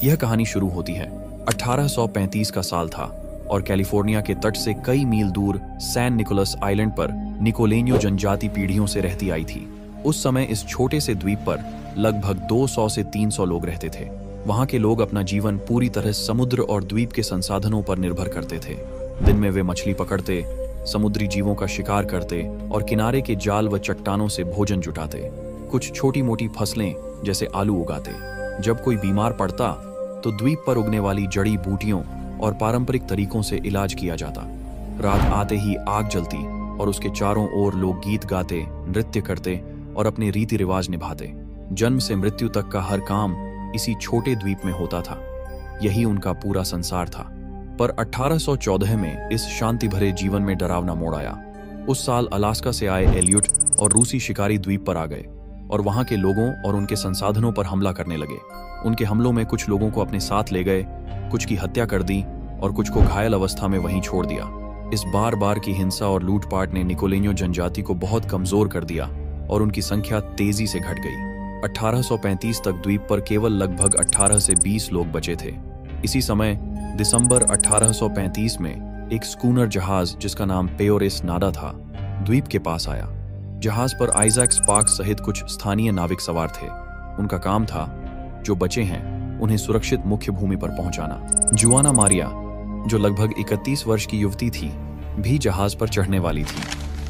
यह कहानी शुरू होती है 1835 का साल था और कैलिफोर्निया के तट से कई मील दूर सैन निकोलस आइलैंड पर निकोलेनियो जनजाति पीढ़ियों से रहती आई थी। उस समय इस छोटे से द्वीप पर लगभग 200 से 300 लोग रहते थे। वहां के लोग अपना जीवन पूरी तरह समुद्र और द्वीप के संसाधनों पर निर्भर करते थे। दिन में वे मछली पकड़ते, समुद्री जीवों का शिकार करते और किनारे के जाल व चट्टानों से भोजन जुटाते। कुछ छोटी मोटी फसलें जैसे आलू उगाते। जब कोई बीमार पड़ता तो द्वीप पर उगने वाली जड़ी बूटियों और पारंपरिक तरीकों से इलाज किया जाता। रात आते ही आग जलती और उसके चारों ओर लोग गीत गाते, नृत्य करते और अपने रीति रिवाज निभाते। जन्म से मृत्यु तक का हर काम इसी छोटे द्वीप में होता था। यही उनका पूरा संसार था। पर 1814 में इस शांति भरे जीवन में डरावना मोड़ आया। उस साल अलास्का से आए एलियट और रूसी शिकारी द्वीप पर आ गए और वहां के लोगों और उनके संसाधनों पर हमला करने लगे। उनके हमलों में कुछ लोगों को अपने साथ ले गए, कुछ की हत्या कर दी और कुछ को घायल अवस्था में वहीं छोड़ दिया। इस बार बार की हिंसा और लूटपाट ने निकोलेनियो जनजाति को बहुत कमजोर कर दिया और उनकी संख्या तेजी से घट गई। 1835 तक द्वीप पर केवल लगभग 18 से 20 लोग बचे थे। इसी समय दिसंबर 1835 में एक स्कूनर जहाज जिसका नाम पेयोरेस नाडा था, द्वीप के पास आया। जहाज पर आइजैक स्पार्क्स सहित कुछ स्थानीय नाविक सवार थे। उनका काम था जो बचे हैं उन्हें सुरक्षित मुख्य भूमि पर पहुंचाना। जुआना मारिया, जो लगभग 31 वर्ष की युवती थी, भी जहाज पर चढ़ने वाली थी।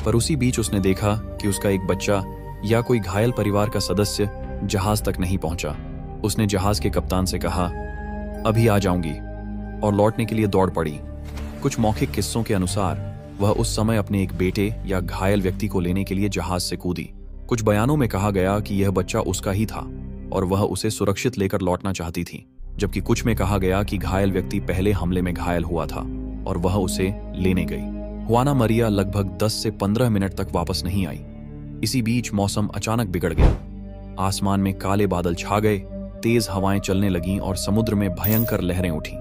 पर उसी बीच उसने देखा कि उसका एक बच्चा या कोई घायल परिवार का सदस्य जहाज तक नहीं पहुंचा। उसने जहाज के कप्तान से कहा, अभी आ जाऊंगी, और लौटने के लिए दौड़ पड़ी। कुछ मौखिक किस्सों के अनुसार वह उस समय अपने एक बेटे या घायल व्यक्ति को लेने के लिए जहाज से कूदी। कुछ बयानों में कहा गया कि यह बच्चा उसका ही था और वह उसे सुरक्षित लेकर लौटना चाहती थी, जबकि कुछ में कहा गया कि घायल व्यक्ति पहले हमले में घायल हुआ था और वह उसे लेने गई। जुआना मारिया लगभग 10 से 15 मिनट तक वापस नहीं आई। इसी बीच मौसम अचानक बिगड़ गया। आसमान में काले बादल छा गए, तेज हवाएं चलने लगीं और समुद्र में भयंकर लहरें उठी।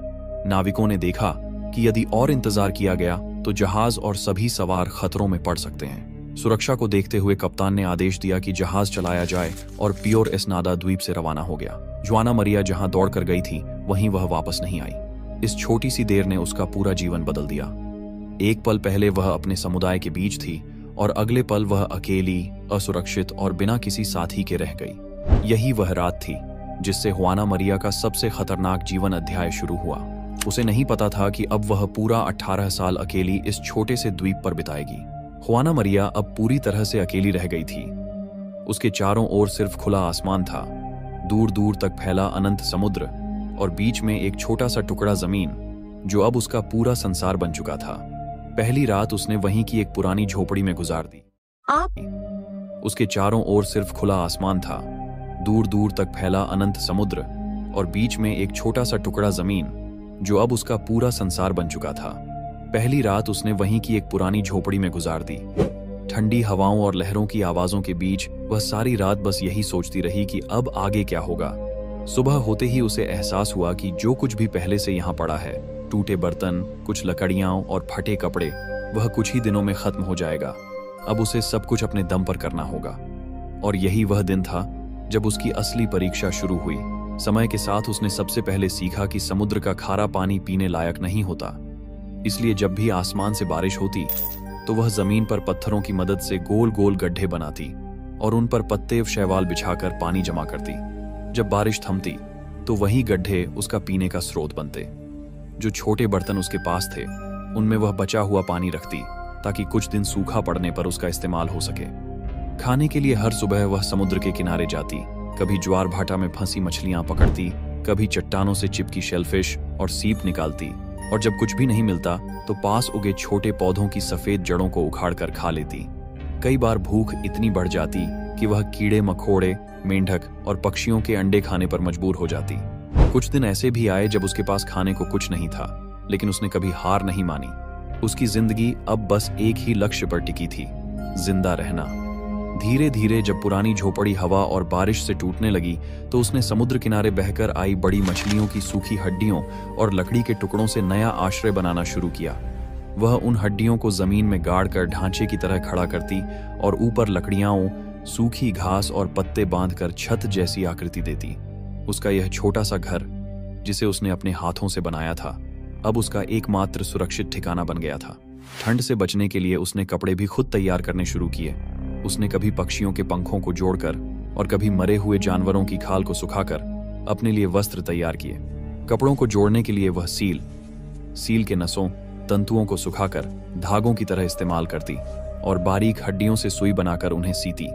नाविकों ने देखा कि यदि और इंतजार किया गया तो जहाज और सभी सवार खतरों में पड़ सकते हैं। सुरक्षा को देखते हुए कप्तान ने आदेश दिया कि जहाज चलाया जाए और पेयोरेस नाडा द्वीप से रवाना हो गया। जुआना मारिया जहां दौड़कर गई थी वहीं वह वापस नहीं आई। इस छोटी सी देर ने उसका पूरा जीवन बदल दिया। एक पल पहले वह अपने समुदाय के बीच थी और अगले पल वह अकेली, असुरक्षित और बिना किसी साथी के रह गई। यही वह रात थी जिससे जुआना मारिया का सबसे खतरनाक जीवन अध्याय शुरू हुआ। उसे नहीं पता था कि अब वह पूरा 18 साल अकेली इस छोटे से द्वीप पर बिताएगी। जुआना मारिया अब पूरी तरह से अकेली रह गई थी। उसके चारों ओर सिर्फ खुला आसमान था, दूर दूर तक फैला अनंत समुद्र और बीच में एक छोटा सा टुकड़ा जमीन जो अब उसका पूरा संसार बन चुका था। पहली रात उसने वहीं की एक पुरानी झोपड़ी में गुजार दी। उसके चारों ओर सिर्फ खुला आसमान था, दूर दूर तक फैला अनंत समुद्र और बीच में एक छोटा सा टुकड़ा जमीन जो अब उसका पूरा संसार बन चुका था। पहली रात उसने वहीं की एक पुरानी झोपड़ी में गुजार दी। ठंडी हवाओं और लहरों की आवाजों के बीच वह सारी रात बस यही सोचती रही कि अब आगे क्या होगा। सुबह होते ही उसे एहसास हुआ कि जो कुछ भी पहले से यहाँ पड़ा है, टूटे बर्तन, कुछ लकड़ियां और फटे कपड़े, वह कुछ ही दिनों में खत्म हो जाएगा। अब उसे सब कुछ अपने दम पर करना होगा। और यही वह दिन था जब उसकी असली परीक्षा शुरू हुई। समय के साथ उसने सबसे पहले सीखा कि समुद्र का खारा पानी पीने लायक नहीं होता। इसलिए जब भी आसमान से बारिश होती तो वह जमीन पर पत्थरों की मदद से गोल गोल गड्ढे बनाती और उन पर पत्ते शैवाल बिछाकर पानी जमा करती। जब बारिश थमती तो वही गड्ढे उसका पीने का स्रोत बनते। जो छोटे बर्तन उसके पास थे उनमें वह बचा हुआ पानी रखती ताकि कुछ दिन सूखा पड़ने पर उसका इस्तेमाल हो सके। खाने के लिए हर सुबह वह समुद्र के किनारे जाती, कभी ज्वार भाटा में फंसी मछलियां पकड़ती, कभी चट्टानों से चिपकी शेलफिश और सीप निकालती, और जब कुछ भी नहीं मिलता तो पास उगे छोटे पौधों की सफेद जड़ों को उखाड़कर खा लेती। कई बार भूख इतनी बढ़ जाती कि वह कीड़े मकोड़े, मेंढक और पक्षियों के अंडे खाने पर मजबूर हो जाती। कुछ दिन ऐसे भी आए जब उसके पास खाने को कुछ नहीं था, लेकिन उसने कभी हार नहीं मानी। उसकी जिंदगी अब बस एक ही लक्ष्य पर टिकी थी, जिंदा रहना। धीरे धीरे जब पुरानी झोपड़ी हवा और बारिश से टूटने लगी तो उसने समुद्र किनारे बहकर आई बड़ी मछलियों की सूखी हड्डियों और लकड़ी के टुकड़ों से नया आश्रय बनाना शुरू किया। वह उन हड्डियों को जमीन में गाड़कर ढांचे की तरह खड़ा करती और ऊपर लकड़ियां, सूखी घास और पत्ते बांधकर छत जैसी आकृति देती। उसका यह छोटा सा घर, जिसे उसने अपने हाथों से बनाया था, अब उसका एकमात्र सुरक्षित ठिकाना बन गया था। ठंड से बचने के लिए उसने कपड़े भी खुद तैयार करने शुरू किए। उसने कभी पक्षियों के पंखों को जोड़कर और कभी मरे हुए जानवरों की खाल को सुखाकर अपने लिए वस्त्र तैयार किए। कपड़ों को जोड़ने के लिए वह सील के नसों तंतुओं को सुखाकर धागों की तरह इस्तेमाल करती और बारीक हड्डियों से सुई बनाकर उन्हें सीती।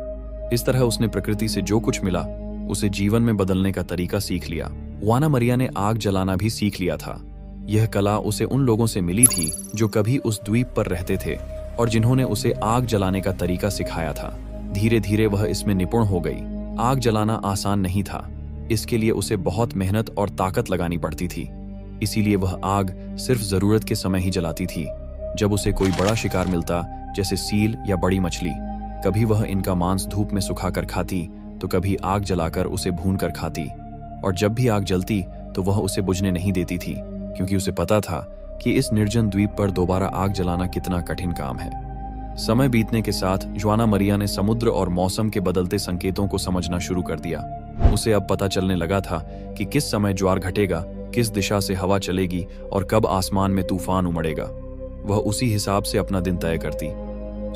इस तरह उसने प्रकृति से जो कुछ मिला उसे जीवन में बदलने का तरीका सीख लिया। जुआना मरिया ने आग जलाना भी सीख लिया था। यह कला उसे उन लोगों से मिली थी जो कभी उस द्वीप पर रहते थे और जिन्होंने उसे आग जलाने का तरीका सिखाया था। धीरे धीरे वह इसमें निपुण हो गई। आग जलाना आसान नहीं था, इसके लिए उसे बहुत मेहनत और ताकत लगानी पड़ती थी। इसीलिए वह आग सिर्फ जरूरत के समय ही जलाती थी, जब उसे कोई बड़ा शिकार मिलता, जैसे सील या बड़ी मछली। कभी वह इनका मांस धूप में सुखाकर खाती तो कभी आग जलाकर उसे भूनकर खाती, और जब भी आग जलती तो वह उसे बुझने नहीं देती थी, क्योंकि उसे पता था कि इस निर्जन द्वीप पर दोबारा आग जलाना कितना कठिन काम है। समय बीतने के साथ जुआना मरिया ने समुद्र और मौसम के बदलते संकेतों को समझना शुरू कर दिया। उसे अब पता चलने लगा था कि किस समय ज्वार घटेगा, किस दिशा से हवा चलेगी और कब आसमान में तूफान उमड़ेगा। वह उसी हिसाब से अपना दिन तय करती।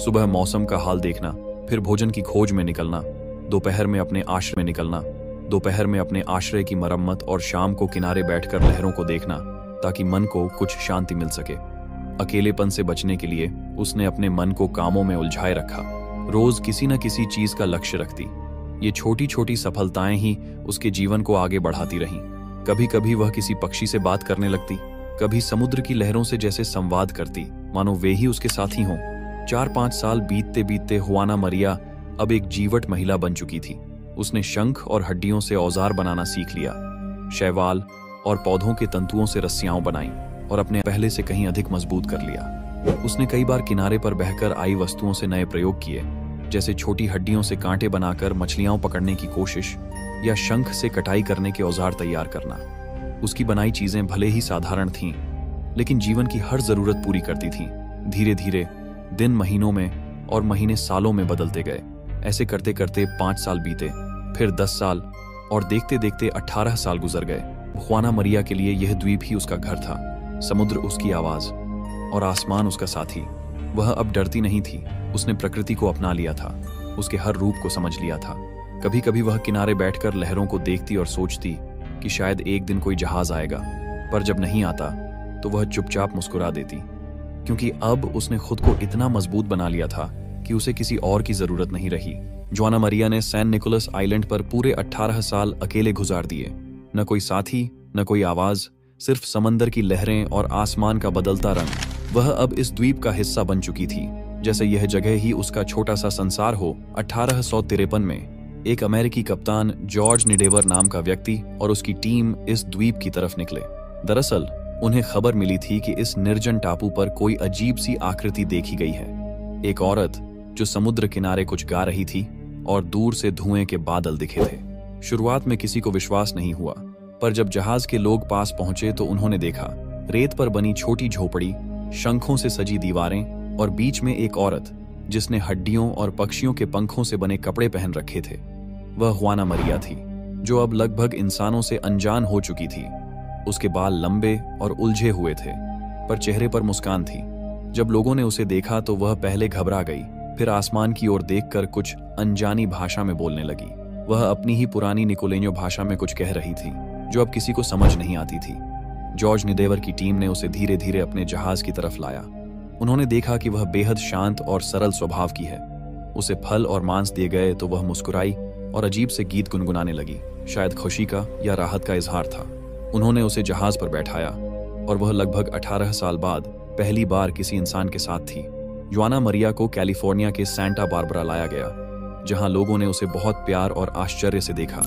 सुबह मौसम का हाल देखना, फिर भोजन की खोज में निकलना, दोपहर में अपने आश्रय में निकलना, दोपहर में अपने आश्रय की मरम्मत और शाम को किनारे बैठकर लहरों को देखना, ताकि मन को कुछ शांति मिल सके। अकेलेपन से बचने के लिए उसने अपने मन को कामों में उलझाए रखा। रोज किसी न किसी चीज का लक्ष्य रखती। ये छोटी छोटी सफलताएं ही उसके जीवन को आगे बढ़ाती रहीं। कभी कभी वह किसी पक्षी से बात करने लगती, कभी समुद्र की लहरों से जैसे संवाद करती, मानो वे ही उसके साथी हों। 4-5 साल बीतते बीतते जुआना मरिया अब एक जीवट महिला बन चुकी थी। उसने शंख और हड्डियों से औजार बनाना सीख लिया, शैवाल और पौधों के तंतुओं से रस्सियां बनाई और अपने पहले से कहीं अधिक मजबूत कर लिया। उसने कई बार किनारे पर बहकर आई वस्तुओं से नए प्रयोग किए, जैसे छोटी हड्डियों से कांटे बनाकर मछलियां पकड़ने की कोशिश या शंख से कटाई करने के औजार तैयार करना। उसकी बनाई चीजें भले ही साधारण थीं, लेकिन जीवन की हर जरूरत पूरी करती थीं। धीरे धीरे दिन महीनों में और महीने सालों में बदलते गए। ऐसे करते करते 5 साल बीते, फिर 10 साल और देखते देखते 18 साल गुजर गए। जुआना मरिया के लिए यह द्वीप ही उसका घर था, समुद्र उसकी आवाज और आसमान उसका साथी। वह अब डरती नहीं थी। उसने प्रकृति को अपना लिया था, उसके हर रूप को समझ लिया था। कभी कभी वह किनारे बैठकर लहरों को देखती और सोचती कि शायद एक दिन कोई जहाज आएगा, पर जब नहीं आता तो वह चुपचाप मुस्कुरा देती, क्योंकि अब उसने खुद को इतना मजबूत बना लिया था कि उसे किसी और की जरूरत नहीं रही। जुआना मरिया ने सैन निकोलस आइलैंड पर पूरे 18 साल अकेले गुजार दिए। न कोई साथी, न कोई आवाज, सिर्फ समंदर की लहरें और आसमान का बदलता रंग। वह अब इस द्वीप का हिस्सा बन चुकी थी, जैसे यह जगह ही उसका छोटा सा संसार हो। 1853 में एक अमेरिकी कप्तान जॉर्ज निडेवर नाम का व्यक्ति और उसकी टीम इस द्वीप की तरफ निकले। दरअसल उन्हें खबर मिली थी कि इस निर्जन टापू पर कोई अजीब सी आकृति देखी गई है। एक औरत जो समुद्र किनारे कुछ गा रही थी और दूर से धुएं के बादल दिखे थे। शुरुआत में किसी को विश्वास नहीं हुआ, पर जब जहाज के लोग पास पहुंचे तो उन्होंने देखा रेत पर बनी छोटी झोपड़ी, शंखों से सजी दीवारें और बीच में एक औरत जिसने हड्डियों और पक्षियों के पंखों से बने कपड़े पहन रखे थे। वह जुआना मरिया थी, जो अब लगभग इंसानों से अनजान हो चुकी थी। उसके बाल लंबे और उलझे हुए थे, पर चेहरे पर मुस्कान थी। जब लोगों ने उसे देखा तो वह पहले घबरा गई, फिर आसमान की ओर देखकर कुछ अनजानी भाषा में बोलने लगी। वह अपनी ही पुरानी निकोलेन्यो भाषा में कुछ कह रही थी, जो अब किसी को समझ नहीं आती थी। जॉर्ज निडेवर की टीम ने उसे धीरे धीरे अपने जहाज की तरफ लाया। उन्होंने देखा कि वह बेहद शांत और सरल स्वभाव की है। उसे फल और मांस दिए गए तो वह मुस्कुराई और अजीब से गीत गुनगुनाने लगी, शायद खुशी का या राहत का इजहार था। उन्होंने उसे जहाज पर बैठाया और वह लगभग 18 साल बाद पहली बार किसी इंसान के साथ थी। जुआना मरिया को कैलिफोर्निया के सैंटा बारबरा लाया गया, जहां लोगों ने उसे बहुत प्यार और आश्चर्य से देखा।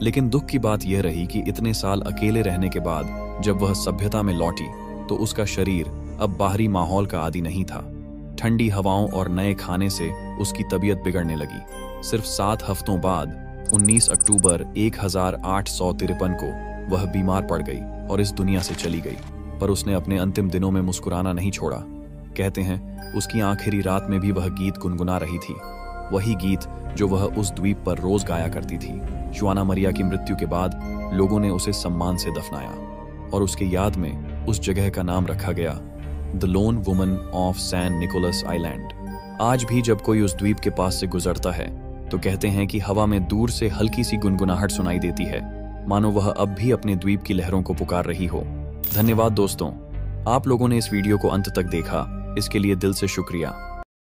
लेकिन दुख की बात यह रही कि इतने साल अकेले रहने के बाद जब वह सभ्यता में लौटी तो उसका शरीर अब बाहरी माहौल का आदी नहीं था। ठंडी हवाओं और नए खाने से उसकी तबीयत बिगड़ने लगी। सिर्फ 7 हफ्तों बाद 19 अक्टूबर 1853 को वह बीमार पड़ गई और इस दुनिया से चली गई। पर उसने अपने अंतिम दिनों में मुस्कुराना नहीं छोड़ा। कहते हैं उसकी आखिरी रात में भी वह गीत गुनगुना रही थी, वही गीत जो वह उस द्वीप पर रोज गाया करती थी। जुआना मरिया की मृत्यु के बाद लोगों ने उसे सम्मान से दफनाया। और उसके याद में उस जगह का नाम रखा गया the lone woman of San Nicolas Island. आज भी जब कोई उस द्वीप के पास से गुजरता है तो कहते हैं कि हवा में दूर से हल्की सी गुनगुनाहट सुनाई देती है, मानो वह अब भी अपने द्वीप की लहरों को पुकार रही हो। धन्यवाद दोस्तों, आप लोगों ने इस वीडियो को अंत तक देखा, इसके लिए दिल से शुक्रिया।